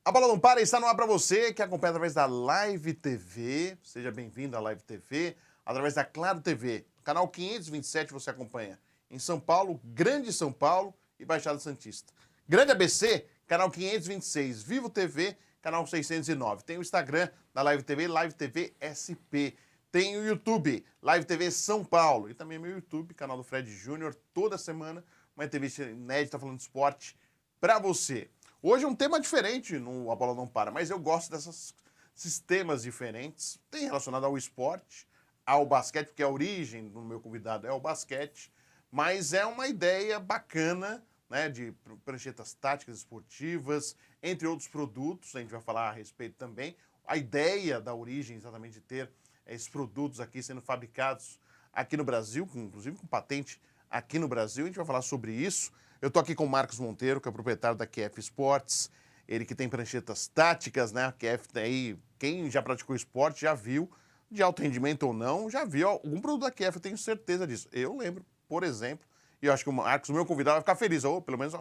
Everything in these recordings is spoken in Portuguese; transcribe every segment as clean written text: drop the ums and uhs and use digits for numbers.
A Bola Não Para está no ar para você que acompanha através da Live TV. Seja bem-vindo à Live TV. Através da Claro TV. Canal 527 você acompanha em São Paulo, Grande São Paulo e Baixada Santista. Grande ABC, canal 526. Vivo TV, canal 609. Tem o Instagram da Live TV, Live TV SP. Tem o YouTube, Live TV São Paulo. E também meu YouTube, canal do Fred Júnior, toda semana. Uma entrevista inédita falando de esporte para você. Hoje é um tema diferente no A Bola Não Para, mas eu gosto desses temas diferentes. Tem relacionado ao esporte, ao basquete, porque a origem do meu convidado é o basquete, mas é uma ideia bacana, né, de pranchetas táticas esportivas, entre outros produtos, a gente vai falar a respeito também. A ideia da origem exatamente de ter esses produtos aqui sendo fabricados aqui no Brasil, inclusive com patente aqui no Brasil, a gente vai falar sobre isso. Eu estou aqui com o Marcos Monteiro, que é proprietário da QF Sports, ele que tem pranchetas táticas, né? A QF daí, quem já praticou esporte já viu, de alto rendimento ou não, já viu algum produto da QF, eu tenho certeza disso. Eu lembro, por exemplo, e eu acho que o Marcos, o meu convidado, vai ficar feliz, ou pelo menos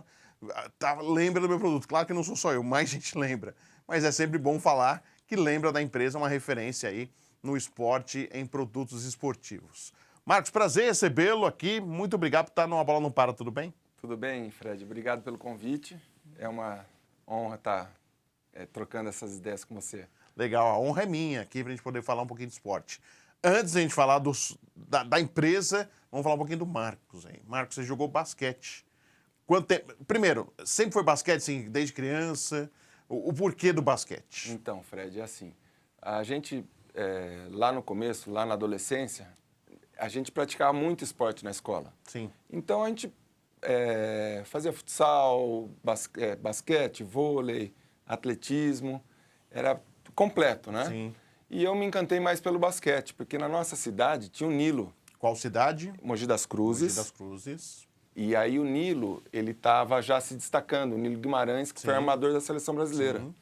lembra do meu produto. Claro que não sou só eu, mais gente lembra, mas é sempre bom falar que lembra da empresa, uma referência aí no esporte, em produtos esportivos. Marcos, prazer recebê-lo aqui, muito obrigado por estar no A Bola Não Para, tudo bem? Tudo bem, Fred? Obrigado pelo convite. É uma honra estar trocando essas ideias com você. Legal, a honra é minha aqui para a gente poder falar um pouquinho de esporte. Antes de a gente falar da empresa, vamos falar um pouquinho do Marcos. Hein? Marcos, você jogou basquete. Quanto tempo? Primeiro, sempre foi basquete, assim, desde criança? O porquê do basquete? Então, Fred, é assim. A gente, lá no começo, lá na adolescência, a gente praticava muito esporte na escola. Sim. Então, a gente fazia futsal, basquete, vôlei, atletismo, era completo, né? Sim. E eu me encantei mais pelo basquete, porque na nossa cidade tinha o Nilo. Qual cidade? Mogi das Cruzes. Mogi das Cruzes. E aí o Nilo, ele estava já se destacando, o Nilo Guimarães, que foi armador da seleção brasileira. Sim.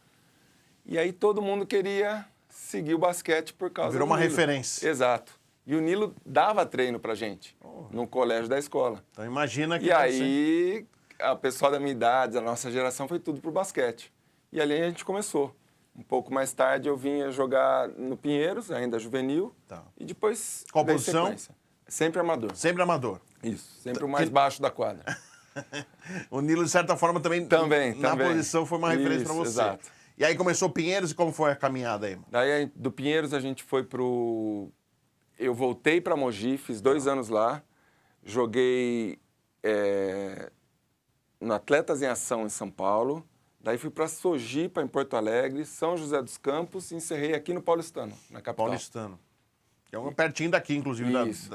E aí todo mundo queria seguir o basquete por causa Virou do uma Nilo. referência. Exato. E o Nilo dava treino pra gente, no colégio da escola. Então imagina que... E aí, a pessoa da minha idade, da nossa geração, foi tudo pro basquete. E ali a gente começou. Um pouco mais tarde eu vinha jogar no Pinheiros, ainda juvenil. Tá. E depois... Qual dei posição? sequência. Sempre amador. Sempre amador. Isso, sempre o mais baixo da quadra. O Nilo, de certa forma, também na posição foi uma referência para você. Exato. E aí começou o Pinheiros e como foi a caminhada aí? Daí, do Pinheiros, a gente foi pro... Eu voltei para Mogi, fiz 2 anos lá, joguei no Atletas em Ação em São Paulo, daí fui para Sojipa, em Porto Alegre, São José dos Campos e encerrei aqui no Paulistano, na capital. Paulistano. Que é pertinho daqui, inclusive,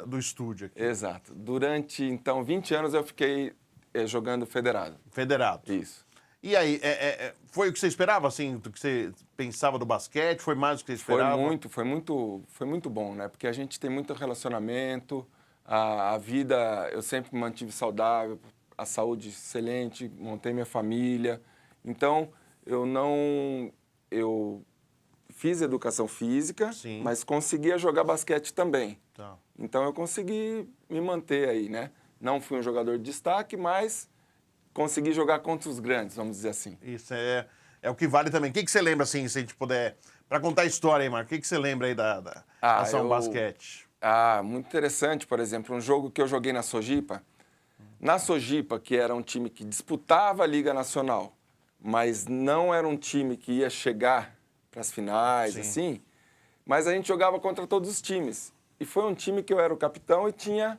do estúdio aqui. Exato. Durante, então, 20 anos eu fiquei jogando federado. Federado. Isso. E aí, foi o que você esperava, assim, do que você pensava do basquete? Foi mais do que você esperava? Foi muito bom, né? Porque a gente tem muito relacionamento, a vida eu sempre mantive saudável, a saúde excelente, montei minha família. Então, eu fiz educação física, Sim. mas conseguia jogar basquete também. Tá. Então, eu consegui me manter aí, né? Não fui um jogador de destaque, mas consegui jogar contra os grandes, vamos dizer assim. Isso é o que vale também. O que você lembra, assim, se a gente puder... Para contar a história aí, Marco, o que você lembra aí da ação basquete? Muito interessante, por exemplo, um jogo que eu joguei na Sojipa. Na Sojipa, que era um time que disputava a Liga Nacional, mas não era um time que ia chegar para as finais, Sim. assim, mas a gente jogava contra todos os times. E foi um time que eu era o capitão e tinha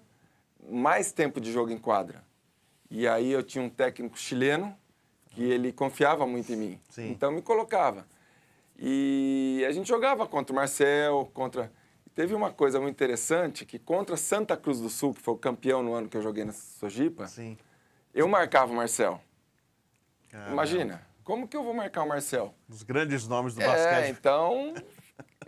mais tempo de jogo em quadra. E aí eu tinha um técnico chileno que ele confiava muito em mim. Sim. Então me colocava. E a gente jogava contra o Marcel, Teve uma coisa muito interessante, que contra Santa Cruz do Sul, que foi o campeão no ano que eu joguei na Sojipa, Sim. eu marcava o Marcel. Caramba. Imagina, como que eu vou marcar o Marcel? Os grandes nomes do basquete. Então...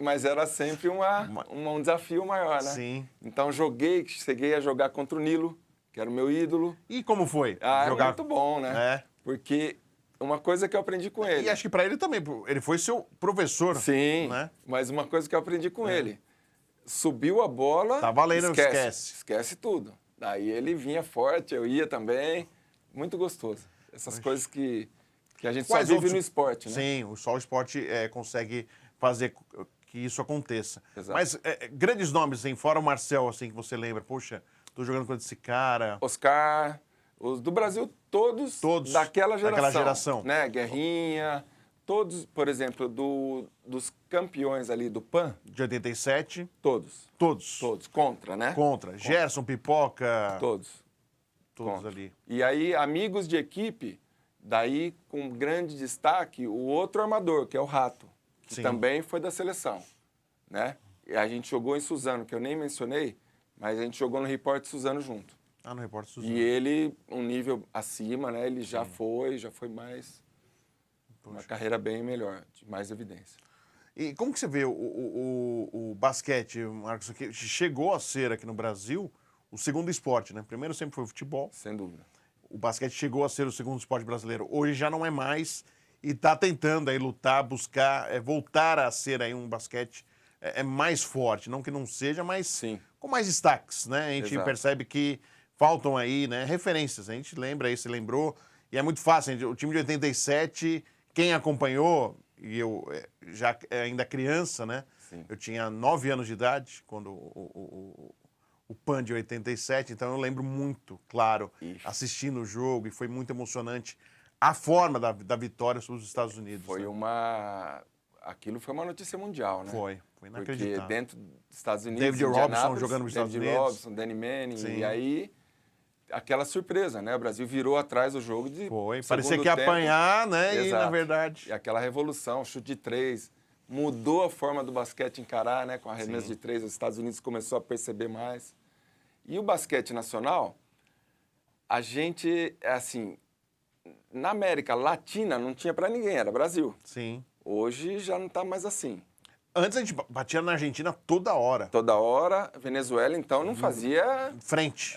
Mas era sempre um desafio maior, né? Sim. Então cheguei a jogar contra o Nilo, que era o meu ídolo. E como foi? Jogar... muito bom, né? Porque uma coisa que eu aprendi com ele... E acho que para ele também, ele foi seu professor. Sim, né? Mas uma coisa que eu aprendi com ele, subiu a bola... Tá valendo, esquece tudo. Daí ele vinha forte, eu ia também, muito gostoso. Essas coisas que Que a gente Quais só vive outros... no esporte, né? Sim, só o esporte consegue fazer que isso aconteça. Exato. Mas grandes nomes, assim, fora o Marcel, assim, que você lembra, poxa, tô jogando contra esse cara. Oscar, os do Brasil, todos daquela geração. Né? Guerrinha, todos, por exemplo, dos campeões ali do PAN. De 87. Todos. Todos. Contra, né? Contra. Gerson, Pipoca. Todos Todos ali. E aí, amigos de equipe, daí com grande destaque, o outro armador, que é o Rato, que Sim. também foi da seleção, né? E a gente jogou em Suzano, que eu nem mencionei, mas a gente jogou no Report Suzano junto. Ah, no Repórter Suzano. E ele, um nível acima, né? Ele já foi mais... Uma carreira bem melhor, de mais evidência. E como que você vê o basquete, Marcos, que chegou a ser aqui no Brasil o segundo esporte, né? Primeiro sempre foi o futebol. Sem dúvida. O basquete chegou a ser o segundo esporte brasileiro. Hoje já não é mais e está tentando aí lutar, buscar, voltar a ser aí um basquete mais forte. Não que não seja, mas Sim. com mais destaques, né? A gente Exato. percebe que faltam aí, né, referências. A gente lembra aí, se lembrou. E é muito fácil. O time de 87, quem acompanhou, e eu já ainda criança, né? Sim. Eu tinha 9 anos de idade quando o PAN de 87, então eu lembro muito, claro, assistindo o jogo, e foi muito emocionante a forma da vitória sobre os Estados Unidos. Foi né? Aquilo foi uma notícia mundial, né? Foi inacreditável. Porque dentro dos Estados Unidos, David Robinson jogando nos Estados David Unidos. Robinson, Danny Manning, Sim. e aí aquela surpresa, né? O Brasil virou atrás do jogo de Foi, segundo parecia que ia tempo. apanhar, né? Exato. E na verdade... E aquela revolução, chute de 3, mudou a forma do basquete encarar, né? Com arremesso Sim. de 3, os Estados Unidos começou a perceber mais. E o basquete nacional, a gente, assim, na América Latina não tinha para ninguém, era Brasil. Sim. Hoje já não está mais assim. Antes a gente batia na Argentina toda hora. Toda hora, Venezuela, então, não fazia... Frente.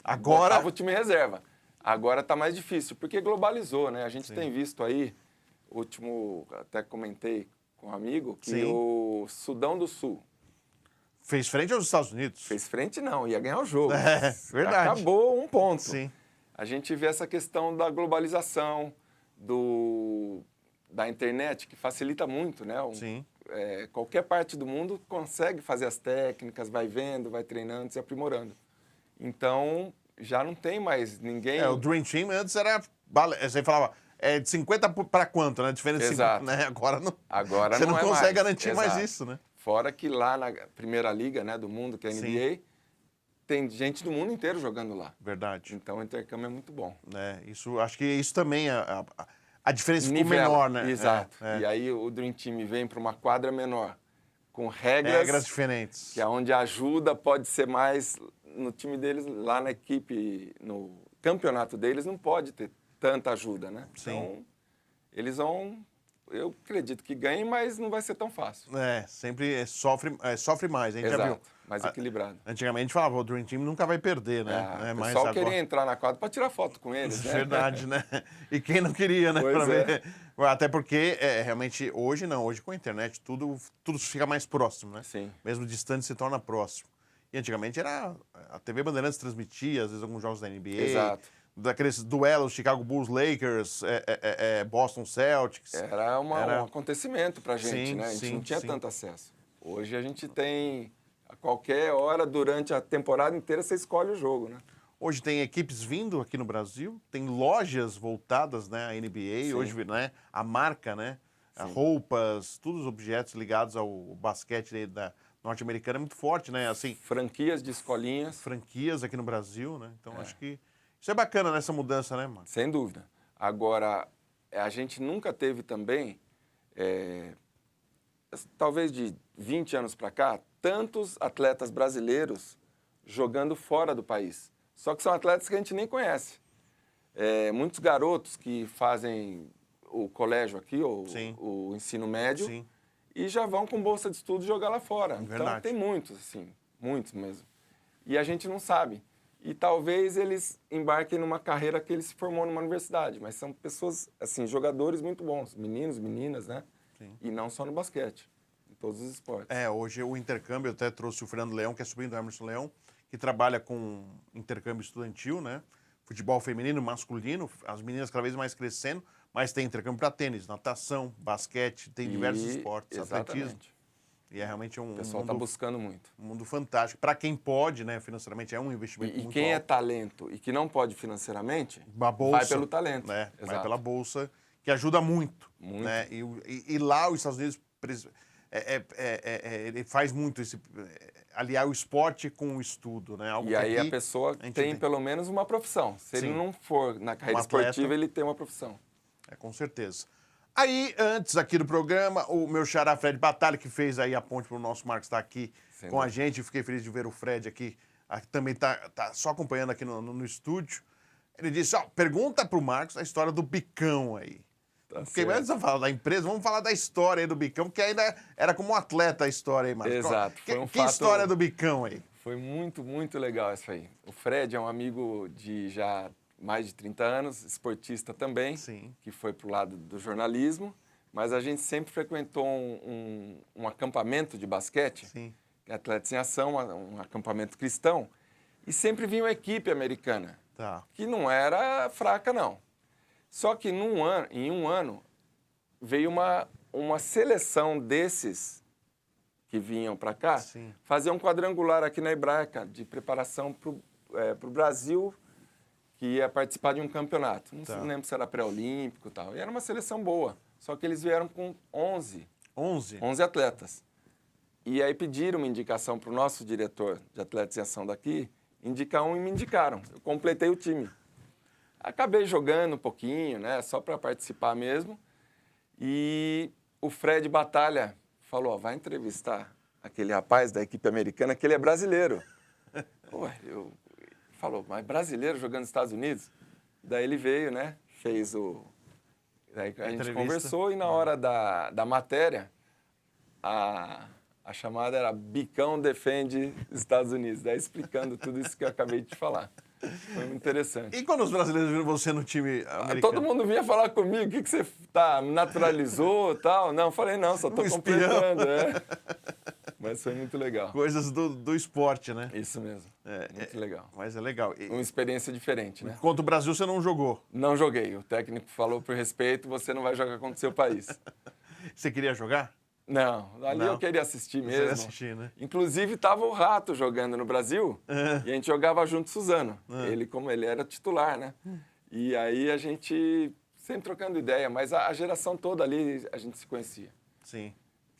Agora... Botava o time reserva. Agora está mais difícil, porque globalizou, né? A gente tem visto aí, até comentei com um amigo, que o Sudão do Sul... Fez frente aos Estados Unidos. Fez frente não, ia ganhar o jogo. É, verdade. Acabou um ponto. Sim. A gente vê essa questão da globalização, da internet, que facilita muito, né? Sim. Qualquer parte do mundo consegue fazer as técnicas, vai vendo, vai treinando, se aprimorando. Então, já não tem mais ninguém... O Dream Team antes era... Você falava, de 50 para quanto, né? Diferença de 50, né? Agora não, Agora você não consegue mais. garantir mais Exato. isso, né? Fora que lá na primeira liga, né, do mundo, que é a NBA, tem gente do mundo inteiro jogando lá. Verdade. Então o intercâmbio é muito bom. Acho que isso também, a diferença ficou Nivela, menor, né? Exato. E aí o Dream Team vem para uma quadra menor, com regras diferentes. Que é onde a ajuda pode ser mais no time deles, lá na equipe, no campeonato deles, não pode ter tanta ajuda, né? Sim. Então, eles vão... Eu acredito que ganhem, mas não vai ser tão fácil. Sempre sofre mais. A gente Exato, já viu. mais equilibrado. Antigamente falava, o Dream Team nunca vai perder, né? O pessoal queria entrar na quadra para tirar foto com eles, né? Verdade, né? E quem não queria, né? Pois ver. Até porque, realmente, hoje não. Hoje com a internet, tudo fica mais próximo, né? Sim. Mesmo distante se torna próximo. E antigamente era... A TV Bandeirantes transmitia, às vezes, alguns jogos da NBA. Exato. Daqueles duelos, Chicago Bulls, Lakers, Boston Celtics. Era um acontecimento pra gente, né? A gente não tinha tanto acesso. Hoje a gente tem, a qualquer hora, durante a temporada inteira, você escolhe o jogo, né? Hoje tem equipes vindo aqui no Brasil, tem lojas voltadas, né, à NBA, Sim. hoje, né, a marca, né, roupas, todos os objetos ligados ao basquete da norte-americana é muito forte, né, assim... Franquias de escolinhas. Franquias aqui no Brasil, né, então acho que isso é bacana nessa mudança, né, mano? Sem dúvida. Agora, a gente nunca teve também, talvez de 20 anos para cá, tantos atletas brasileiros jogando fora do país. Só que são atletas que a gente nem conhece. Muitos garotos que fazem o colégio aqui, ou o ensino médio, Sim. E já vão com bolsa de estudo jogar lá fora. Verdade. Então tem muitos, assim, muitos mesmo. E a gente não sabe. E talvez eles embarquem numa carreira que eles se formou numa universidade, mas são pessoas, assim, jogadores muito bons, meninos, meninas, né? Sim. E não só no basquete, em todos os esportes. Hoje o intercâmbio, eu até trouxe o Fernando Leão, que é sobrinho do Emerson Leão, que trabalha com intercâmbio estudantil, né? Futebol feminino, masculino, as meninas cada vez mais crescendo, Mas tem intercâmbio para tênis, natação, basquete, tem diversos esportes, atletismo. Exatamente. E é realmente O pessoal está buscando muito. um mundo fantástico. Para quem pode, né, financeiramente, é um investimento E muito quem é alto. talento e que não pode financeiramente, Uma bolsa, vai pelo talento. né? Vai Exato. pela bolsa, que ajuda muito. Muito. Né? E lá os Estados Unidos ele faz muito esse aliar o esporte com o estudo, né? Algo E que aí aqui a pessoa gente tem pelo menos uma profissão. Se ele Sim. não for na carreira atleta. esportiva, ele tem uma profissão. com certeza. Aí, antes aqui do programa, o meu xará Fred Batalha, que fez aí a ponte para o nosso Marcos estar aqui Sem com a dúvida. gente. Fiquei feliz de ver o Fred aqui também tá só acompanhando aqui no estúdio. Ele disse, ó, pergunta pro Marcos a história do Bicão aí. Tá Porque antes de falar da empresa, vamos falar da história aí do Bicão, porque ainda era como um atleta a história aí, Marcos. Exato, foi um Que fato- história do Bicão aí? Foi muito, muito legal isso aí. O Fred é um amigo de já mais de 30 anos, esportista também, Sim. que foi pro lado do jornalismo, mas a gente sempre frequentou um acampamento de basquete, Sim. que é Atletas em Ação, um acampamento cristão, e sempre vinha uma equipe americana, Tá. que não era fraca, não. Só que em um ano veio uma seleção desses que vinham para cá Sim. fazer um quadrangular aqui na Hebraica de preparação para o Brasil, que ia participar de um campeonato. Não Tá. se lembro se era pré-olímpico e tal. E era uma seleção boa, só que eles vieram com 11 11? atletas. E aí pediram uma indicação para o nosso diretor de Atletas em Ação daqui, indicar um e me indicaram. Eu completei o time. Acabei jogando um pouquinho, né, só para participar mesmo. E o Fred Batalha falou, ó, vai entrevistar aquele rapaz da equipe americana, que ele é brasileiro. Ué, falou, mas brasileiro jogando nos Estados Unidos? Daí ele veio, né, fez o... Daí a gente Entrevista. conversou e na hora da matéria, a chamada era Bicão defende Estados Unidos. Daí explicando tudo isso que eu acabei de te falar. Foi muito interessante. E quando os brasileiros viram você no time americano? Todo mundo vinha falar comigo, o que você tá, naturalizou e tal? Não, eu falei, não, só tô Um espião. completando. Mas foi muito legal. Coisas do esporte, né? Isso mesmo, muito legal. Mas é legal. E, Uma experiência diferente, né? contra o Brasil você não jogou. Não joguei, o técnico falou por respeito, você não vai jogar contra o seu país. Você queria jogar? Não, ali Não. eu queria assistir Você mesmo. ia assistir, né? Inclusive, tava o Rato jogando no Brasil e a gente jogava junto com o Suzano. Ele, como ele era titular, né? E aí a gente sempre trocando ideia, mas a geração toda ali a gente se conhecia. Sim,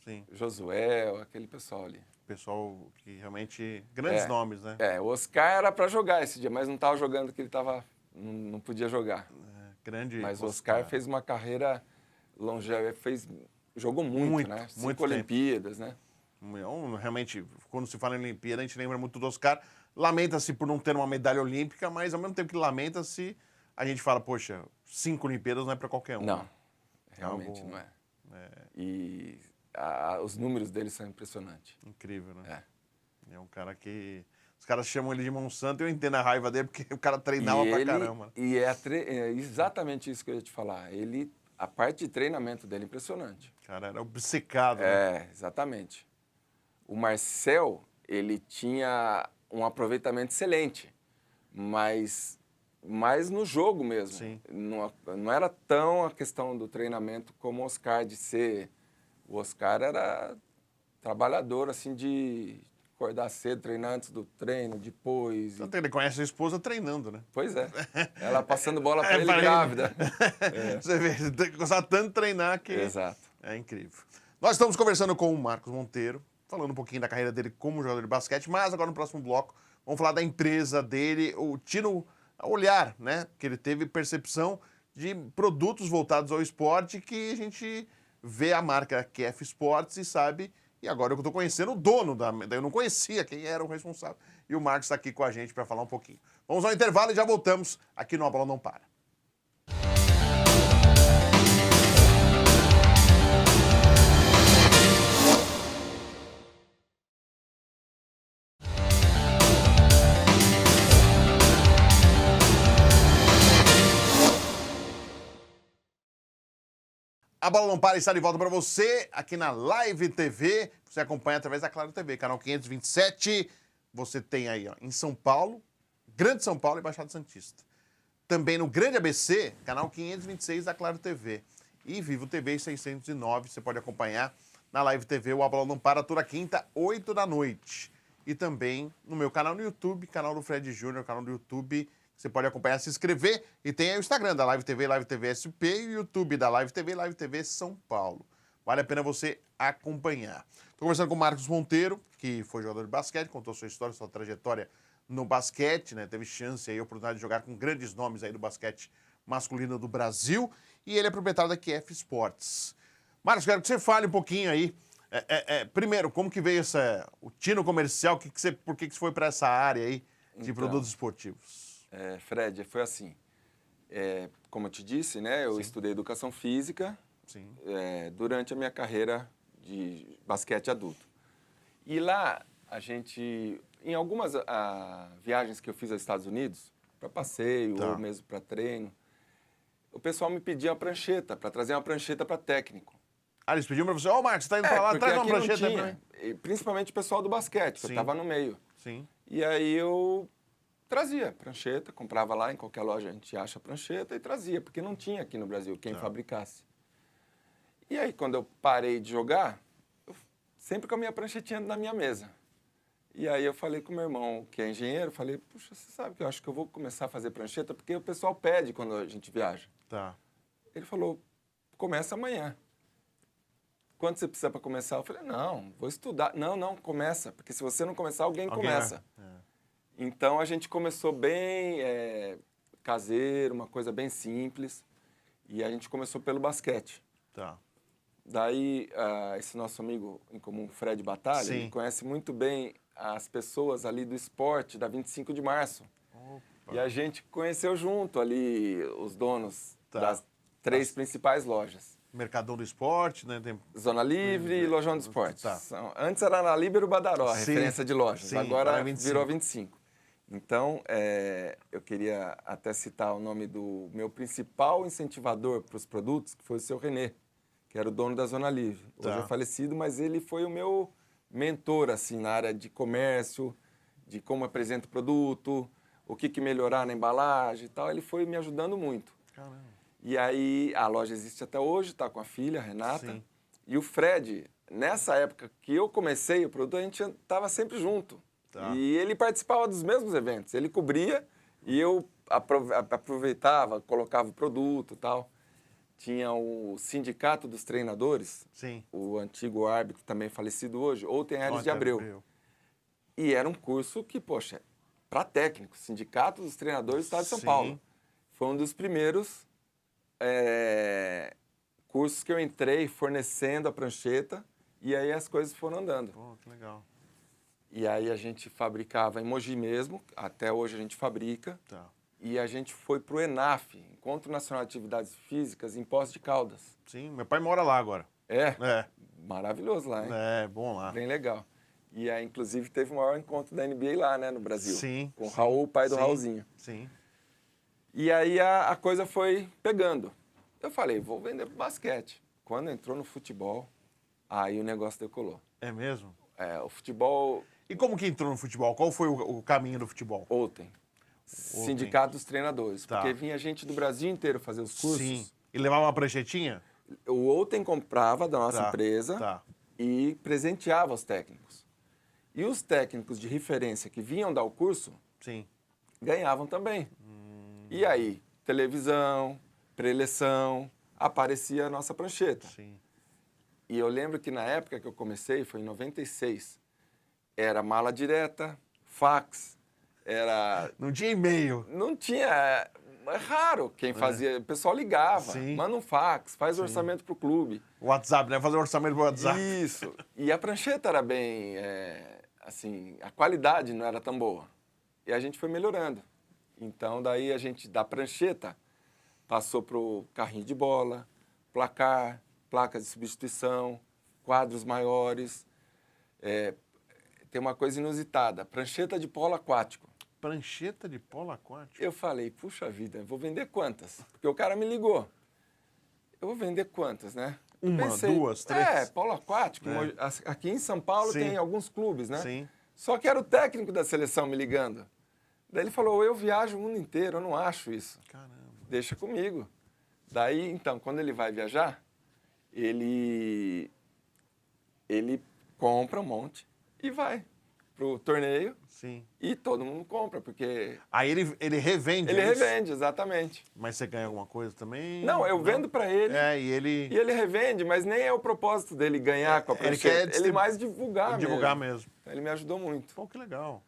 sim. Josué, aquele pessoal ali. Pessoal que realmente... Grandes nomes, né? O Oscar era para jogar esse dia, mas não estava jogando porque ele não podia jogar. Grande Mas o Oscar fez uma carreira longeva, jogou muito, né? muito 5 Olimpíadas, né? Realmente, quando se fala em Olimpíada, a gente lembra muito do Oscar. Lamenta-se por não ter uma medalha olímpica, mas ao mesmo tempo que lamenta-se, a gente fala, poxa, 5 Olimpíadas não é para qualquer um. Não, né? realmente Algo- não é. E os números dele são impressionantes. Incrível, né? É um cara que... Os caras chamam ele de Monsanto e eu entendo a raiva dele, porque o cara treinava pra caramba. E é exatamente isso que eu ia te falar. A parte de treinamento dele é impressionante. O cara era obcecado, né? Exatamente. O Marcel, ele tinha um aproveitamento excelente, mas mais no jogo mesmo. Sim. Não era tão a questão do treinamento como o Oscar de ser. O Oscar era trabalhador, assim, de acordar cedo, treinar antes do treino, depois. Tanto que ele conhece a esposa treinando, né? Pois é. Ela passando bola para ele pra grávida. Você vê, você tem que gostar tanto de treinar que... Exato. É incrível. Nós estamos conversando com o Marcos Monteiro, falando um pouquinho da carreira dele como jogador de basquete, mas agora no próximo bloco vamos falar da empresa dele, o Tino Olhar, né? Que ele teve percepção de produtos voltados ao esporte que a gente vê a marca QF Sports e sabe, e agora eu estou conhecendo o dono eu não conhecia quem era o responsável. E o Marcos está aqui com a gente para falar um pouquinho. Vamos ao intervalo e já voltamos aqui no A Bola Não Para. A Bola Não Para está de volta para você aqui na Live TV. Você acompanha através da Claro TV, canal 527. Você tem aí, ó, em São Paulo, Grande São Paulo e Baixada Santista. também no Grande ABC, canal 526 da Claro TV. E Vivo TV 609, você pode acompanhar na Live TV, o A Bola Não Para, toda quinta, 8 da noite. E também no meu canal no YouTube, canal do Fred Júnior, canal do YouTube, você pode acompanhar, se inscrever. E tem aí o Instagram da Live TV SP, e o YouTube da Live TV São Paulo. Vale a pena você acompanhar. Estou conversando com o Marcos Monteiro, que foi jogador de basquete, contou sua história, sua trajetória no basquete, né? Teve chance aí, a oportunidade de jogar com grandes nomes aí do basquete masculino do Brasil. E ele é proprietário da QF Sports. Marcos, quero que você fale um pouquinho aí. Primeiro, como que veio o tino comercial? Por que você foi para essa área aí de produtos esportivos? Fred, foi assim. Como eu te disse, né? Eu estudei educação física durante a minha carreira de basquete adulto. E lá, em algumas viagens que eu fiz aos Estados Unidos, para passeio ou mesmo para treino, o pessoal me pedia uma prancheta, para trazer uma prancheta para técnico. Eles pediam para você, Marcos, você está indo para lá, traz uma prancheta aí pra mim. Principalmente o pessoal do basquete, que eu estava no meio. Sim. E aí eu trazia prancheta, comprava lá, em qualquer loja a gente acha prancheta e trazia, porque não tinha aqui no Brasil quem fabricasse. E aí, quando eu parei de jogar, sempre com a minha pranchetinha na minha mesa. E aí eu falei com o meu irmão, que é engenheiro, falei, puxa, você sabe que eu acho que eu vou começar a fazer prancheta, porque o pessoal pede quando a gente viaja. Tá. Ele falou, começa amanhã. Quanto você precisa para começar? Eu falei, não, vou estudar. Não, começa, porque se você não começar, alguém começa. Então, a gente começou bem caseiro, uma coisa bem simples, e a gente começou pelo basquete. Tá. Daí, esse nosso amigo em comum, Fred Batalha, ele conhece muito bem as pessoas ali do esporte, da 25 de março. Opa. E a gente conheceu junto ali os donos das 3 principais lojas. Mercadão do Esporte, né? Zona Livre e Lojão do Esporte. Antes era na Líbero Badaró, referência de lojas. Agora virou 25. Então, eu queria até citar o nome do meu principal incentivador para os produtos, que foi o seu Renê, que era o dono da Zona Livre. Hoje é falecido, mas ele foi o meu mentor, assim, na área de comércio, de como apresenta o produto, o que melhorar na embalagem e tal. Ele foi me ajudando muito. Caramba. E aí, a loja existe até hoje, está com a filha, a Renata. Sim. E o Fred, nessa época que eu comecei o produto, a gente estava sempre junto. Tá. E ele participava dos mesmos eventos. Ele cobria e eu aproveitava, colocava o produto e tal. Tinha o Sindicato dos Treinadores, o antigo árbitro também falecido hoje, Outem Aires de Abreu. E era um curso que, poxa, para técnico, Sindicato dos Treinadores do Estado de São Paulo. Foi um dos primeiros cursos que eu entrei fornecendo a prancheta e aí as coisas foram andando. Pô, que legal. E aí a gente fabricava em Mogi mesmo, até hoje a gente fabrica. Tá. E a gente foi para o ENAF, Encontro Nacional de Atividades Físicas, em Poços de Caldas. Sim, meu pai mora lá agora. Maravilhoso lá, hein? Bom lá. Bem legal. E aí, inclusive, teve o maior encontro da NBA lá, né, no Brasil. Sim. Com o Raul, o pai do Raulzinho. Sim. E aí a coisa foi pegando. Eu falei, vou vender pro basquete. Quando entrou no futebol, aí o negócio decolou. É mesmo? O futebol... E como que entrou no futebol? Qual foi o caminho do futebol? Outem. Sindicato dos Treinadores. Porque vinha gente do Brasil inteiro fazer os cursos. Sim. E levava uma pranchetinha? O Outem comprava da nossa empresa e presenteava os técnicos. E os técnicos de referência que vinham dar o curso ganhavam também. E aí, televisão, pré-eleição, aparecia a nossa prancheta. Sim. E eu lembro que na época que eu comecei, foi em 96, era mala direta, fax, era... Não tinha e-mail. Não tinha... É raro quem fazia. O pessoal ligava, manda um fax, faz orçamento pro clube. WhatsApp, né? Fazer orçamento pro WhatsApp. Isso. E a prancheta era bem... assim, a qualidade não era tão boa. E a gente foi melhorando. Então, daí a gente, da prancheta, passou pro carrinho de bola, placar, placas de substituição, quadros maiores. Tem uma coisa inusitada, prancheta de polo aquático. Prancheta de polo aquático? Eu falei, puxa vida, vou vender quantas? Porque o cara me ligou. Eu vou vender quantas, né? Uma, duas, três? Polo aquático. Aqui em São Paulo tem alguns clubes, né? Sim. Só que era o técnico da seleção me ligando. Daí ele falou, eu viajo o mundo inteiro, eu não acho isso. Caramba. Deixa comigo. Daí, então, quando ele vai viajar, ele compra um monte e vai pro torneio. Sim. E todo mundo compra, porque... Aí ele revende Ele isso? revende, exatamente. Mas você ganha alguma coisa também? Não, eu vendo para ele. É, e ele... E ele revende, mas nem é o propósito dele ganhar com a prancheta. Ele mais divulgar mesmo. Divulgar mesmo. Então, ele me ajudou muito. Pô, que legal.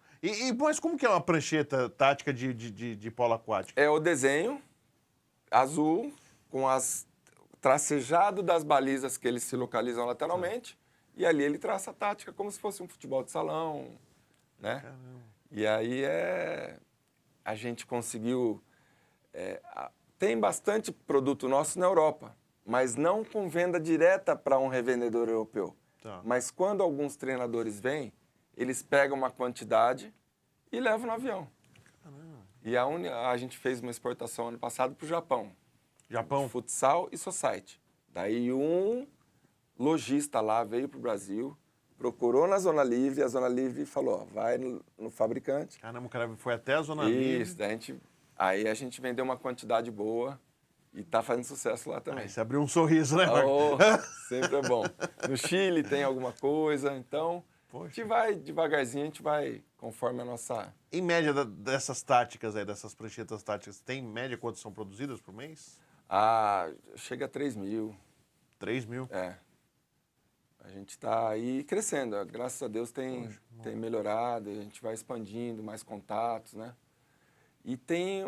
Mas como que é uma prancheta tática de polo aquático? É o desenho azul com as tracejado das balizas que eles se localizam lateralmente. E ali ele traça a tática como se fosse um futebol de salão, né? Caramba. E aí a gente conseguiu... tem bastante produto nosso na Europa, mas não com venda direta para um revendedor europeu. Tá. Mas quando alguns treinadores vêm, eles pegam uma quantidade e levam no avião. Caramba. E a gente fez uma exportação ano passado para o Japão. Japão? De futsal e society. Daí um lojista lá veio para o Brasil, procurou na Zona Livre, a Zona Livre falou, ó, vai no fabricante. Caramba, o cara foi até a Zona Livre. Isso, aí a gente vendeu uma quantidade boa e tá fazendo sucesso lá também. Aí você abriu um sorriso, né, Marco? Oh, sempre é bom. No Chile tem alguma coisa, então Poxa. a gente vai devagarzinho, a gente vai conforme a nossa... Em média dessas táticas aí, dessas pranchetas táticas, tem em média quantas são produzidas por mês? Chega a 3 mil. 3 mil? É. A gente está aí crescendo, graças a Deus tem melhorado, a gente vai expandindo, mais contatos, né? E tem,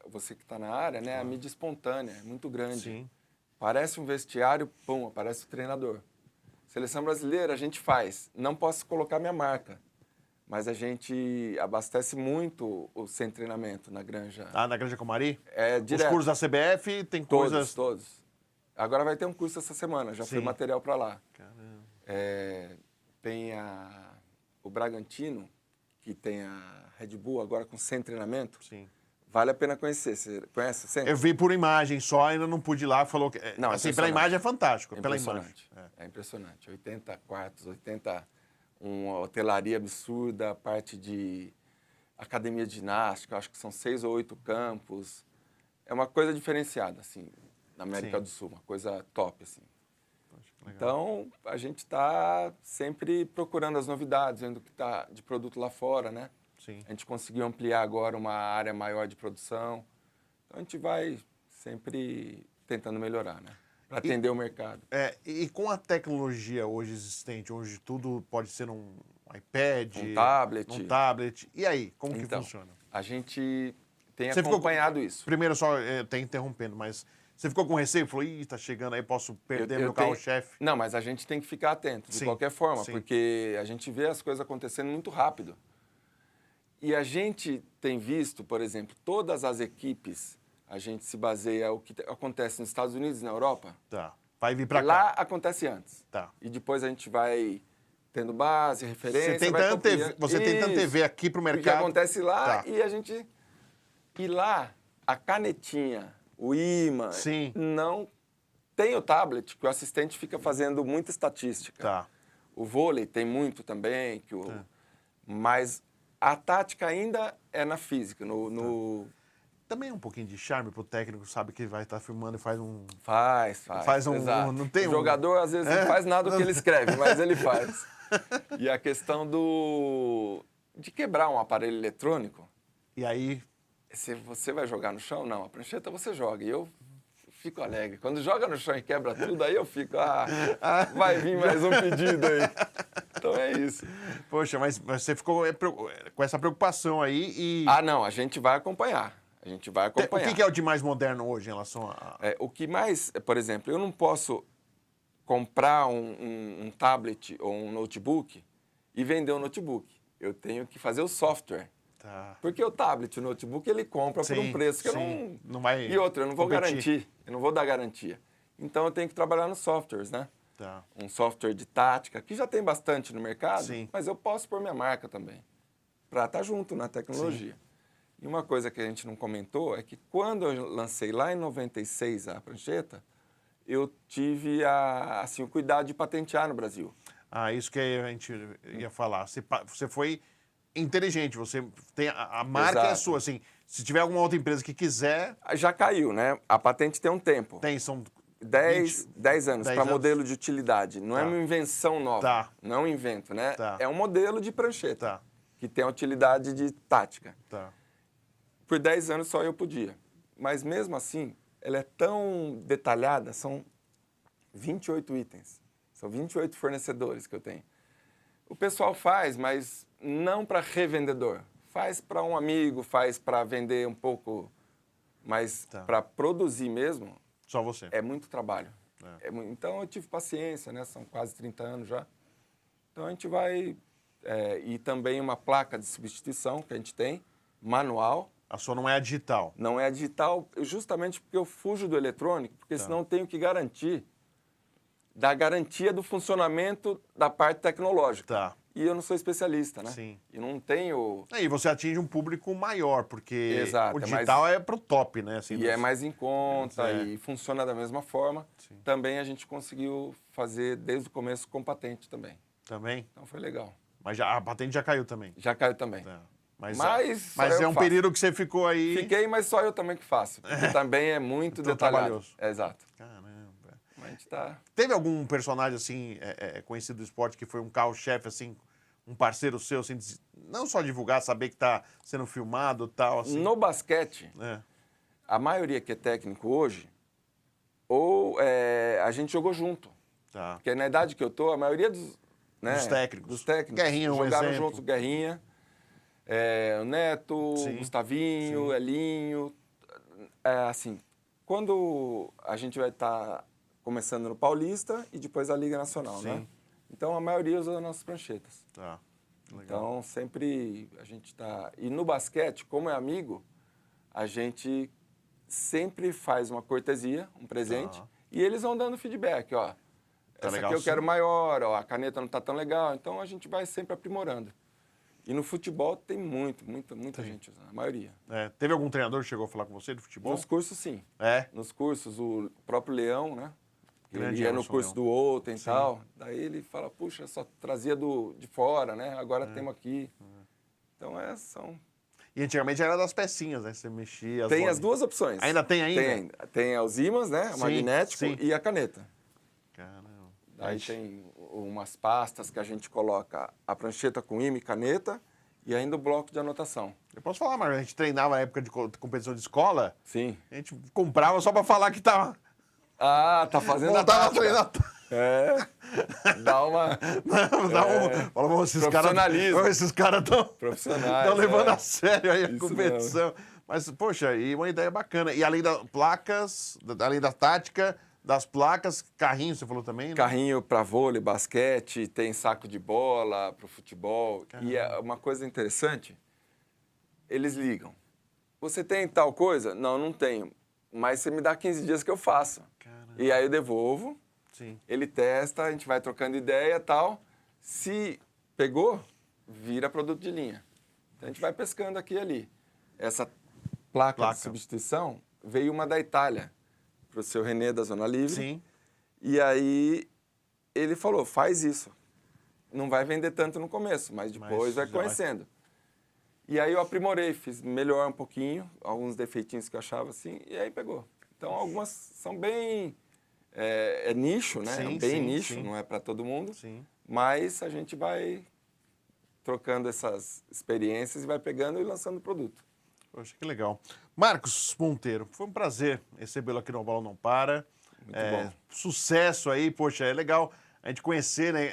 você que está na área, né, a mídia espontânea, é muito grande. Sim. Parece um vestiário, pum, aparece o treinador. Seleção brasileira a gente faz, não posso colocar minha marca, mas a gente abastece muito o sem treinamento na Granja. Na Granja Comari? É direto. Os cursos da CBF tem coisas... Todos. Agora vai ter um curso essa semana, já foi material para lá. Caramba. Tem o Bragantino, que tem a Red Bull agora com 100 treinamento. Sim. Vale a pena conhecer. Você conhece 100? Eu vi por imagem só, ainda não pude ir lá, falou que... Não, assim, pela imagem é fantástico, pela impressionante. imagem. É impressionante. 80 quartos, uma hotelaria absurda, a parte de academia de ginástica, acho que são 6 ou 8 campos. É uma coisa diferenciada, assim, na América do Sul, uma coisa top, assim. Poxa, que legal. Então, a gente está sempre procurando as novidades, vendo o que está de produto lá fora, né? Sim. A gente conseguiu ampliar agora uma área maior de produção. Então, a gente vai sempre tentando melhorar, né? Para atender o mercado. E com a tecnologia hoje existente, hoje tudo pode ser num iPad, Um tablet. E aí, como que Então, funciona? A gente tem Você acompanhado isso. Primeiro, só até interrompendo, mas você ficou com receio? Falou, tá chegando aí, posso perder meu carro-chefe? Não, mas a gente tem que ficar atento, de qualquer forma, porque a gente vê as coisas acontecendo muito rápido. E a gente tem visto, por exemplo, todas as equipes, a gente se baseia o que acontece nos Estados Unidos e na Europa. Tá. Vai vir pra cá. Lá acontece antes. Tá. E depois a gente vai tendo base, referência. Você tenta TV aqui pro mercado. O que acontece lá Tá. e a gente... E lá, a canetinha, o imã, não tem o tablet, que o assistente fica fazendo muita estatística. Tá. O vôlei tem muito também, mas a tática ainda é na física, Também é um pouquinho de charme pro técnico, sabe que vai estar filmando e faz um... Faz um... Exato. Não tem o jogador, às vezes, não faz nada do que ele escreve, mas ele faz. E a questão de quebrar um aparelho eletrônico... E aí... Se você vai jogar no chão, não. A prancheta você joga. E eu fico alegre. Quando joga no chão e quebra tudo, aí eu fico... vai vir mais um pedido aí. Então é isso. Poxa, mas você ficou com essa preocupação aí e... Não. A gente vai acompanhar. O que é o de mais moderno hoje em relação a... o que mais... Por exemplo, eu não posso comprar um tablet ou um notebook e vender um notebook. Eu tenho que fazer o software. Tá. Porque o tablet, o notebook, ele compra por um preço que eu não vai. E outra, eu não vou garantir. Eu não vou dar garantia. Então, eu tenho que trabalhar nos softwares, né? Tá. Um software de tática, que já tem bastante no mercado, Sim. mas eu posso pôr minha marca também, para estar junto na tecnologia. Sim. E uma coisa que a gente não comentou é que quando eu lancei lá em 96 a prancheta, eu tive o cuidado de patentear no Brasil. Isso que a gente ia falar. Você foi inteligente. Você tem a marca é Exato. sua, assim. Se tiver alguma outra empresa que quiser, Já caiu, né? A patente tem um tempo. são 10 anos 10 para anos. modelo de utilidade. Não é Tá. uma invenção nova. Tá. Não é um invento, né? Tá. É um modelo de prancheta Tá, que tem a utilidade de tática. tá. Por 10 anos só eu podia. Mas mesmo assim, ela é tão detalhada, são 28 itens. São 28 fornecedores que eu tenho. O pessoal faz, mas não para revendedor. Faz para um amigo, faz para vender um pouco, mas Tá. para produzir mesmo, Só você. é muito trabalho. É. Então eu tive paciência, né? São quase 30 anos já. Então a gente vai... e também uma placa de substituição que a gente tem, manual. A sua não é a digital. Não é a digital, justamente porque eu fujo do eletrônico, porque senão eu tenho que garantir da garantia do funcionamento da parte tecnológica. Tá. E eu não sou especialista, né? Sim. E não tenho... E você atinge um público maior, porque Exato, o é digital é pro top, né? Assim, E é mais em conta É. e funciona da mesma forma. Sim. Também a gente conseguiu fazer desde o começo com patente também. Também. Então foi legal. Mas a patente já caiu também. Já caiu também. Tá. Mas Mas só eu é um faço. período que você ficou aí... Fiquei, mas só eu também que faço. Porque também é muito Então, detalhado. trabalhoso. Exato. Caramba. Mas a gente tá... Teve algum personagem, assim, conhecido do esporte, que foi um carro-chefe, assim, um parceiro seu, assim, não só divulgar, saber que tá sendo filmado e tal, assim? No basquete, É. a maioria que é técnico hoje, a gente jogou junto. Tá. Porque na idade que eu tô, a maioria dos... Né, Dos técnicos. Dos técnicos. Guerrinha é um jogaram exemplo. juntos, Guerrinha, o Neto, Sim, Gustavinho, sim. Elinho. Assim, quando a gente vai estar começando no Paulista e depois a Liga Nacional, Sim. né? Então, a maioria usa as nossas pranchetas. Tá. Legal. Então, sempre a gente está... E no basquete, como é amigo, a gente sempre faz uma cortesia, um presente, Tá. e eles vão dando feedback, ó. Tá Essa legal, aqui eu sim. quero maior, ó, a caneta não tá tão legal. Então, a gente vai sempre aprimorando. E no futebol tem muita gente usando, a maioria. Teve algum treinador que chegou a falar com você de futebol? Nos cursos, sim. É? Nos cursos, o próprio Leão, né? Grande Ele ia no Emerson curso Leão. do Outen e Sim. tal. Daí ele fala, puxa, só trazia de fora, né? Agora temos aqui. Então, são... E antigamente era das pecinhas, né? Você mexia... Tem bolinhas. as duas opções. Ainda tem ainda? Tem os ímãs, né? O Sim, magnético sim. e a caneta. Caramba. Daí tem umas pastas que a gente coloca a prancheta com imã e caneta e ainda o bloco de anotação. Eu posso falar, mas a gente treinava na época de competição de escola, Sim. a gente comprava só pra falar que tava... Ah, tá fazendo a Voltava a tática. treinar... Dá uma... Fala, esses caras... Profissionalismo. Esses caras estão Profissionais. levando a sério aí a Isso competição. Mas, poxa, e uma ideia bacana. E além das placas, além da tática, das placas, carrinho, você falou também, né? Carrinho para vôlei, basquete, tem saco de bola para o futebol. Caramba. E é uma coisa interessante, eles ligam. Você tem tal coisa? Não, não tenho. Mas você me dá 15 dias que eu faço. Caramba. E aí eu devolvo, Sim. ele testa, a gente vai trocando ideia e tal. Se pegou, vira produto de linha. Então a gente vai pescando aqui e ali. Essa placa de substituição veio uma da Itália, para o seu René da Zona Livre. Sim. E aí ele falou, faz isso. Não vai vender tanto no começo, mas depois vai já vai. conhecendo. E aí eu aprimorei, fiz melhor um pouquinho, alguns defeitinhos que eu achava assim, e aí pegou. Então algumas são bem... É nicho, né? Sim, Bem sim, nicho, sim. não é para todo mundo. Sim. Mas a gente vai trocando essas experiências e vai pegando e lançando o produto. Poxa, que legal. Marcos Monteiro, foi um prazer recebê-lo aqui no Bola Não Para. Muito bom. Sucesso aí, poxa, é legal a gente conhecer, né?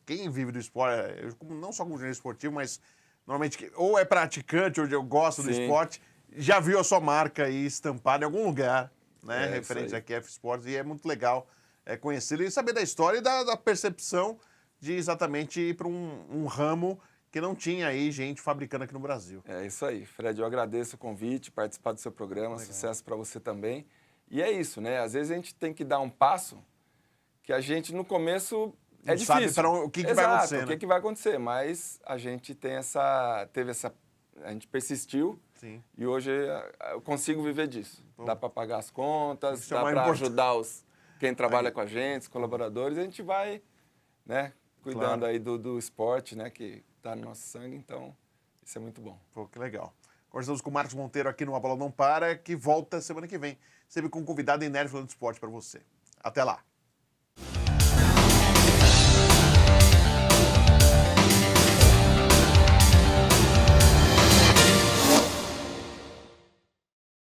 Quem vive do esporte, não só como jornalista esportivo, mas normalmente ou é praticante ou eu gosto do Sim. esporte, já viu a sua marca aí estampada em algum lugar, né? É, referente isso aí. aqui a F Sports, e é muito legal conhecê-lo e saber da história e da percepção de exatamente ir para um ramo que não tinha aí gente fabricando aqui no Brasil. É isso aí. Fred, eu agradeço o convite, participar do seu programa, Legal. sucesso para você também. E é isso, né? Às vezes a gente tem que dar um passo que a gente, no começo, Não difícil. sabe para o que vai Exato, acontecer, o né? que vai acontecer, mas a gente a gente persistiu Sim. e hoje eu consigo viver disso. Dá para pagar as contas, Isso é o dá mais para importante. ajudar quem trabalha com a gente, os colaboradores, e a gente vai, né, cuidando Claro. aí do esporte, né, que está no nosso sangue, então Isso é muito bom. Pô, que legal. Conversamos com o Marcos Monteiro aqui no A Bola Não Para, que volta semana que vem, sempre com um convidado inédito falando de esporte para você. Até lá.